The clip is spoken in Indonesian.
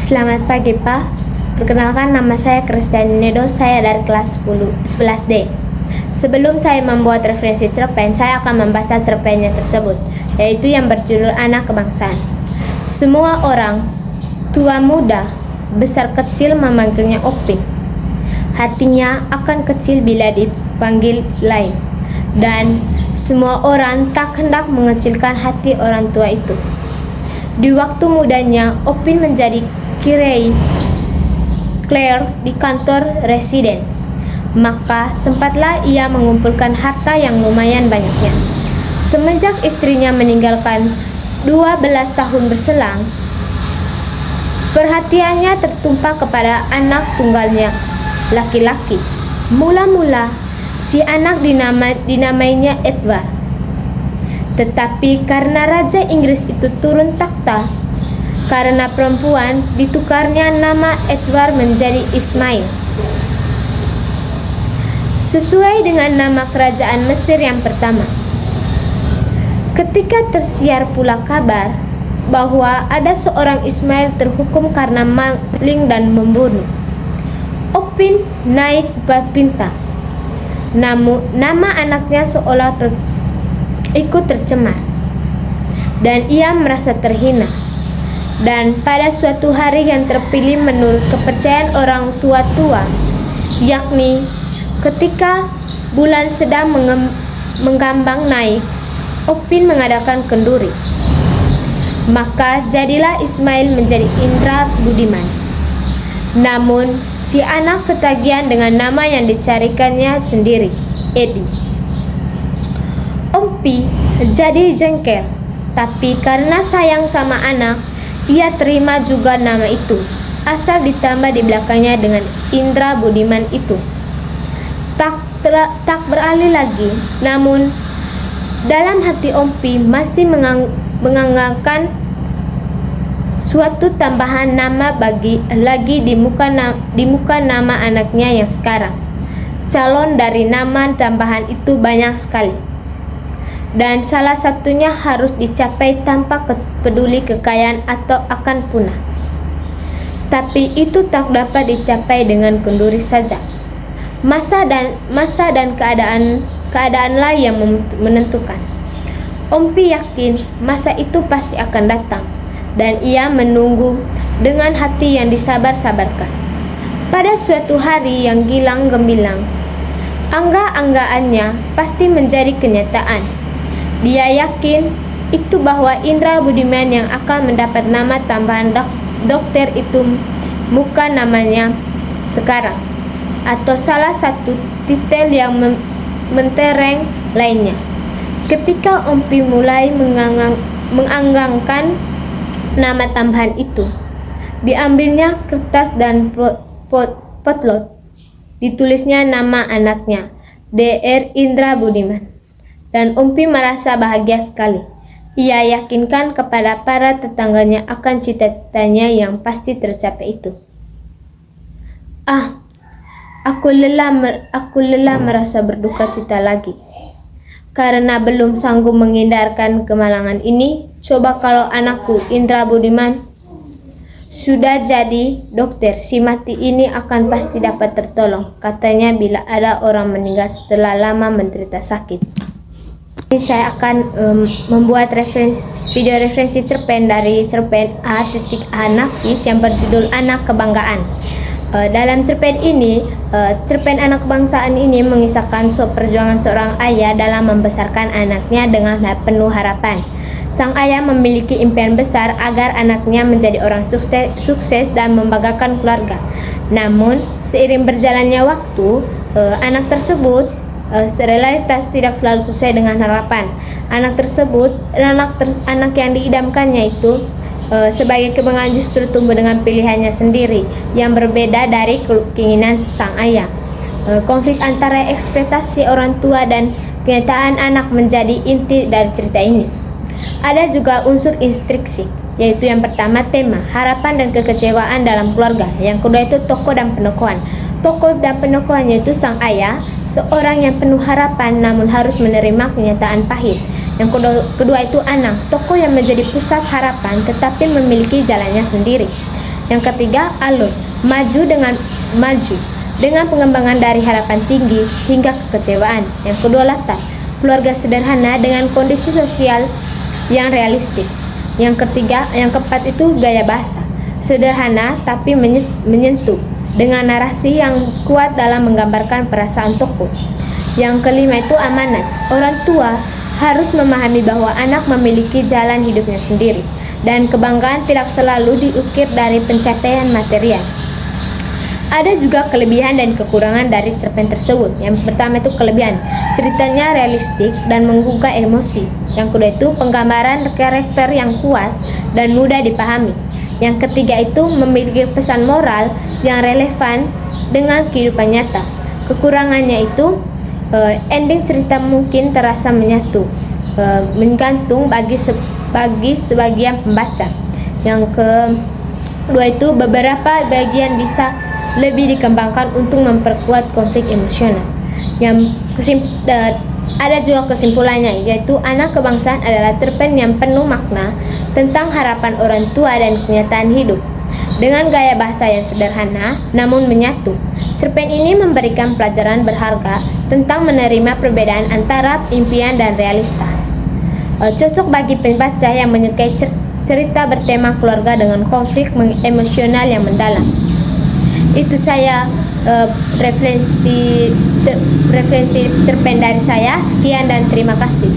Selamat pagi Pak. Perkenalkan, nama saya Kristiani Nedo, saya dari kelas 11D. Sebelum saya membuat referensi cerpen, saya akan membaca cerpennya tersebut, yaitu yang berjudul Anak Kebangsaan. Semua orang, tua muda, besar kecil memanggilnya Opin. Hatinya akan kecil bila dipanggil lain, dan semua orang tak hendak mengecilkan hati orang tua itu. Di waktu mudanya, Opin menjadi clerk di kantor residen. Maka sempatlah ia mengumpulkan harta yang lumayan banyaknya. Semenjak istrinya meninggalkan 12 tahun berselang, perhatiannya tertumpah kepada anak tunggalnya, laki-laki. Mula-mula si anak dinamainya Edward. Tetapi karena Raja Inggris itu turun takhta, karena perempuan, ditukarnya nama Edward menjadi Ismail, sesuai dengan nama kerajaan Mesir yang pertama. Ketika tersiar pula kabar bahwa ada seorang Ismail terhukum karena maling dan membunuh, Opin naik bapinta. Namun nama anaknya seolah ikut tercemar, dan ia merasa terhina. Dan pada suatu hari yang terpilih menurut kepercayaan orang tua-tua, yakni ketika bulan sedang menggambang naik, Opin mengadakan kenduri. Maka jadilah Ismail menjadi Indra Budiman. Namun si anak ketagihan dengan nama yang dicarikannya sendiri, Edi. Opin jadi jengkel, tapi karena sayang sama anak, ia terima juga nama itu, asal ditambah di belakangnya dengan Indra Budiman itu. Tak beralih lagi, namun dalam hati Opin masih menganggapkan suatu tambahan nama lagi di muka nama anaknya yang sekarang. Calon dari nama tambahan itu banyak sekali, dan salah satunya harus dicapai tanpa peduli kekayaan atau akan punah. Tapi itu tak dapat dicapai dengan kenduri saja. Masa dan keadaanlah yang menentukan. Opin yakin masa itu pasti akan datang, dan ia menunggu dengan hati yang disabar-sabarkan. Pada suatu hari yang gilang gemilang, angga-anggaannya pasti menjadi kenyataan. Dia yakin itu bahwa Indra Budiman yang akan mendapat nama tambahan dokter itu bukan namanya sekarang, atau salah satu titel yang mentereng lainnya. Ketika Opin mulai menganggangkan nama tambahan itu, diambilnya kertas dan potlot, ditulisnya nama anaknya, Dr. Indra Budiman. Dan Opin merasa bahagia sekali. Ia yakinkan kepada para tetangganya akan cita-citanya yang pasti tercapai itu. Aku lelah merasa berduka cita lagi, karena belum sanggup menghindarkan kemalangan ini. Coba kalau anakku Indra Budiman sudah jadi dokter, si mati ini akan pasti dapat tertolong, katanya bila ada orang meninggal setelah lama menderita sakit. Ini saya akan membuat video referensi cerpen dari cerpen A. Nafis yang berjudul Anak Kebanggaan. Dalam cerpen ini, cerpen Anak Kebangsaan ini mengisahkan perjuangan seorang ayah dalam membesarkan anaknya dengan penuh harapan. Sang ayah memiliki impian besar agar anaknya menjadi orang sukses dan membanggakan keluarga. Namun, seiring berjalannya waktu, anak tersebut realitas tidak selalu sesuai dengan harapan. Anak yang diidamkannya itu sebagai kebanggaan justru tumbuh dengan pilihannya sendiri yang berbeda dari keinginan sang ayah. Konflik antara ekspektasi orang tua dan kenyataan anak menjadi inti dari cerita ini. Ada juga unsur instruksi, yaitu yang pertama tema, harapan dan kekecewaan dalam keluarga. Yang kedua itu tokoh dan penokohan. Tokoh dan penokohannya itu sang ayah, seorang yang penuh harapan namun harus menerima kenyataan pahit. Yang kedua itu anak, tokoh yang menjadi pusat harapan tetapi memiliki jalannya sendiri. Yang ketiga, alur, maju dengan pengembangan dari harapan tinggi hingga kekecewaan. Yang kedua, latar, keluarga sederhana dengan kondisi sosial yang realistik. Yang keempat itu gaya bahasa, sederhana tapi menyentuh dengan narasi yang kuat dalam menggambarkan perasaan tokoh. Yang kelima itu amanat, orang tua harus memahami bahwa anak memiliki jalan hidupnya sendiri dan kebanggaan tidak selalu diukir dari pencapaian material. Ada juga kelebihan dan kekurangan dari cerpen tersebut. Yang pertama itu kelebihan, ceritanya realistik dan menggugah emosi. Yang kedua itu penggambaran karakter yang kuat dan mudah dipahami. Yang ketiga itu memiliki pesan moral yang relevan dengan kehidupan nyata. Kekurangannya itu ending cerita mungkin terasa menyatu, menggantung bagi sebagian pembaca. Yang kedua itu beberapa bagian bisa lebih dikembangkan untuk memperkuat konflik emosional. Ada juga kesimpulannya, yaitu Anak Kebangsaan adalah cerpen yang penuh makna tentang harapan orang tua dan kenyataan hidup. Dengan gaya bahasa yang sederhana namun menyatu, cerpen ini memberikan pelajaran berharga tentang menerima perbedaan antara impian dan realitas. Cocok bagi pembaca yang menyukai cerita bertema keluarga dengan konflik emosional yang mendalam. Itu saya referensi cerpen dari saya. Sekian dan terima kasih.